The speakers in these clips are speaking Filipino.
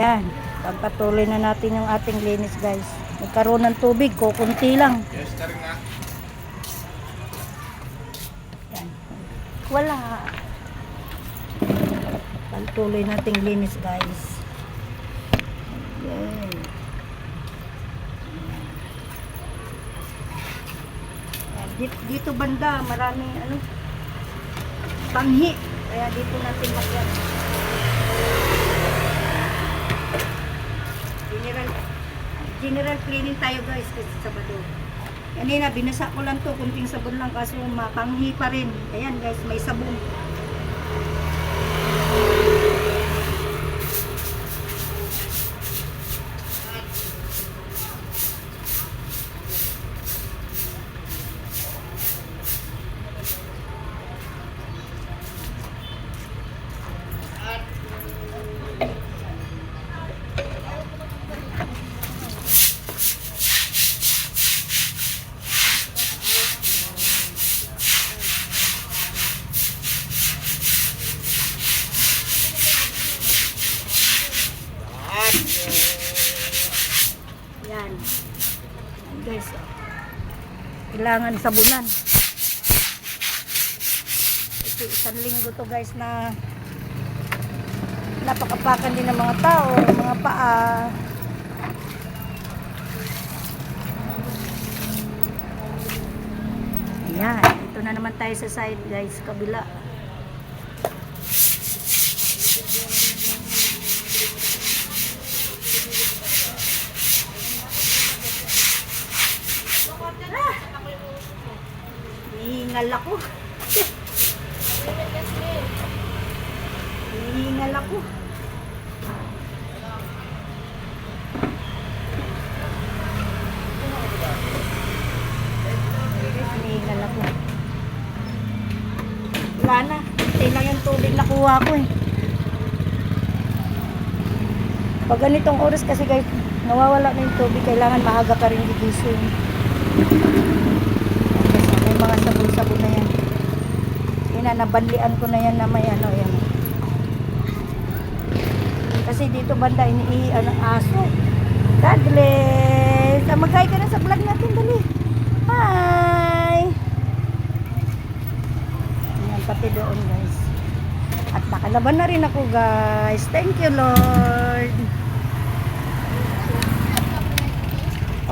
Yan. Pagpatuloy na natin yung ating linis, guys. Nagkaroon ng tubig, kukunti lang. Yes, tara nga. Yan. Wala. Pagpatuloy nating linis, guys. Yan. Dito banda, maraming panghi. Kaya dito natin lagyan. General cleaning tayo, guys, kasi Sabado. Kanina, binasa ko lang to, kunting sabon lang, kaso mapanghi pa rin. Ayan, guys, may sabon. Yan. Yan, guys. Kailangan sabunan. Kasi isang linggo to, guys, na napakapakan din ng mga tao, mga paa. Ayan. Ito na naman tayo sa side, guys. Kabila. Hihingal ako. Hihingal ako. Hihingal ako. Wala na. Hindi lang yung tubig nakuha ko eh. Pag ganitong oras kasi, guys, nawawala na yung tubig. Kailangan maaga ka rin gigising. May mga sabon-sabon na yan. Yan, nabanlian ko na yan na may yan. Kasi dito banda iniiyan ng aso. Douglas! Mag-hi ka na sa vlog natin, dali. Hi! Yan, pati doon, guys. At nakalaban na rin ako, guys. Thank you, Lord.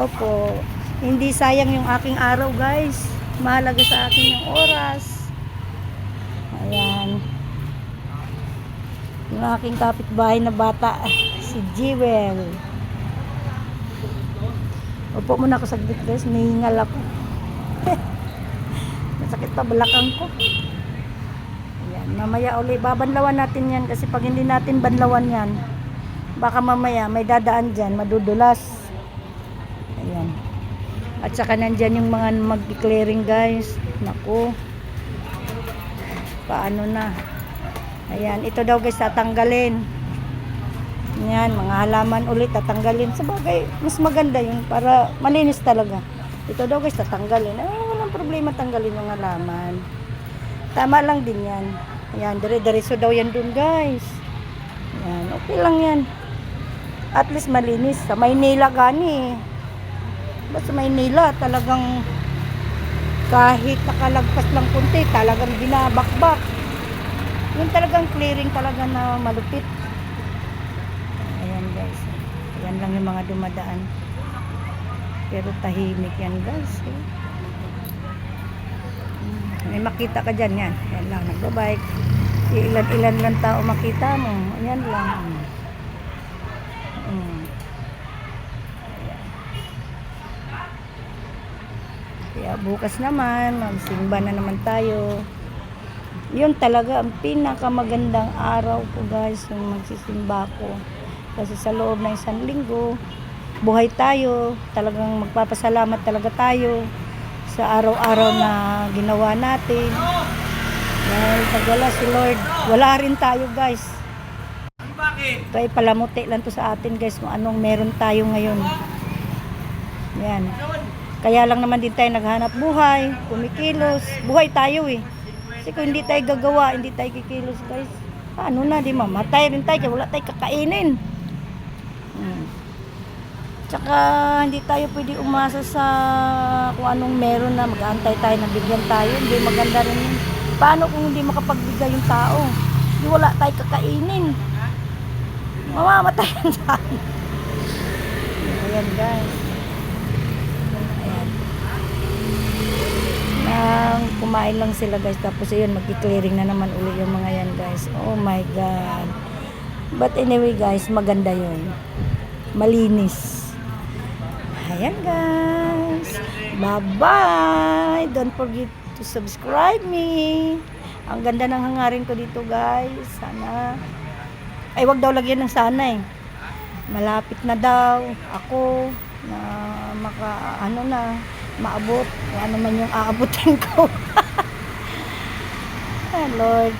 Opo. Hindi sayang yung aking araw, guys. Mahalaga sa akin yung oras. Ayan. Yung aking kapitbahay na bata, si Jewel. Upo muna ako saglit, guys. Nahingal ako. Masakit pa balakang ko. Ayan. Mamaya uli, babanlawan natin yan. Kasi pag hindi natin banlawan yan, baka mamaya may dadaan dyan, madudulas. Ayan. At saka nandyan yung mga mag-clearing, guys. Naku. Paano na. Ayan. Ito daw, guys, tatanggalin. Ayan. Mga halaman ulit tatanggalin. Sabagay, mas maganda yun para malinis talaga. Ito daw, guys, tatanggalin. Walang problema tanggalin yung halaman. Tama lang din yan. Ayan. Dire-diretso daw yan dun, guys. Ayan. Okay lang yan. At least malinis. Sa Maynila gani. Basta Maynila, talagang kahit nakalagpas lang kunti, talagang binabakbak. Yung talagang clearing talaga na malupit. Ayan, guys. Ayan lang yung mga dumadaan. Pero tahimik yan, guys. May makita ka dyan, yan. Ayan lang, nagbabike. Ilan-ilan lang tao makita mo. Ayan lang. Kaya bukas naman, magsimba na naman tayo. Yun talaga ang pinakamagandang araw ko, guys, yung magsisimba ko. Kasi sa loob ng isang linggo, buhay tayo. Talagang magpapasalamat talaga tayo sa araw-araw na ginawa natin. Dahil pag wala si Lord, wala rin tayo, guys. Ito ay palamuti lang to sa atin, guys, kung anong meron tayo ngayon. Yan. Kaya lang naman din tayo naghanap buhay, kumikilos. Buhay tayo eh. Kasi kung hindi tayo gagawa, hindi tayo kikilos, guys. Paano na, di mamatay rin tayo, wala tayo kakainin. Mm. Tsaka hindi tayo pwede umasa sa kung anong meron na mag-aantay tayo na bigyan tayo. Hindi maganda rin yun. Paano kung hindi makapagbigay yung tao? Hindi wala tayo kakainin. Mamamatayan tayo. Ayan guys. Ayan. Nang kumain lang sila guys. Tapos ayun, mag-clearing na naman uli yung mga yan guys. Oh my God. But anyway guys, maganda yun. Malinis. Ayan guys. Bye-bye. Don't forget to subscribe me. Ang ganda ng hangarin ko dito guys. Sana. Ay, wag daw lagyan ng sana eh. Malapit na daw ako na maabot. Kung ano man yung aabutin ko. Ay, Lord.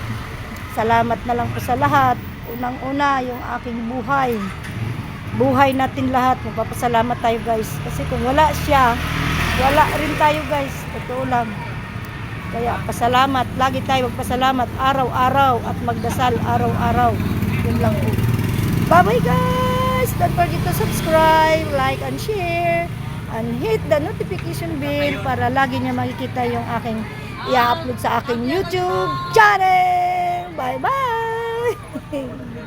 Salamat na lang po sa lahat. Unang-una, yung aking buhay. Buhay natin lahat. Magpapasalamat tayo guys. Kasi kung wala siya, wala rin tayo guys. Totoo lang. Kaya pasalamat. Lagi tayo magpasalamat. Araw-araw. At magdasal araw-araw. Yun lang po. Bye-bye guys. Don't forget to subscribe, like, and share. And hit the notification bell para lagi niya makikita yung aking i-upload sa aking YouTube channel. Bye-bye.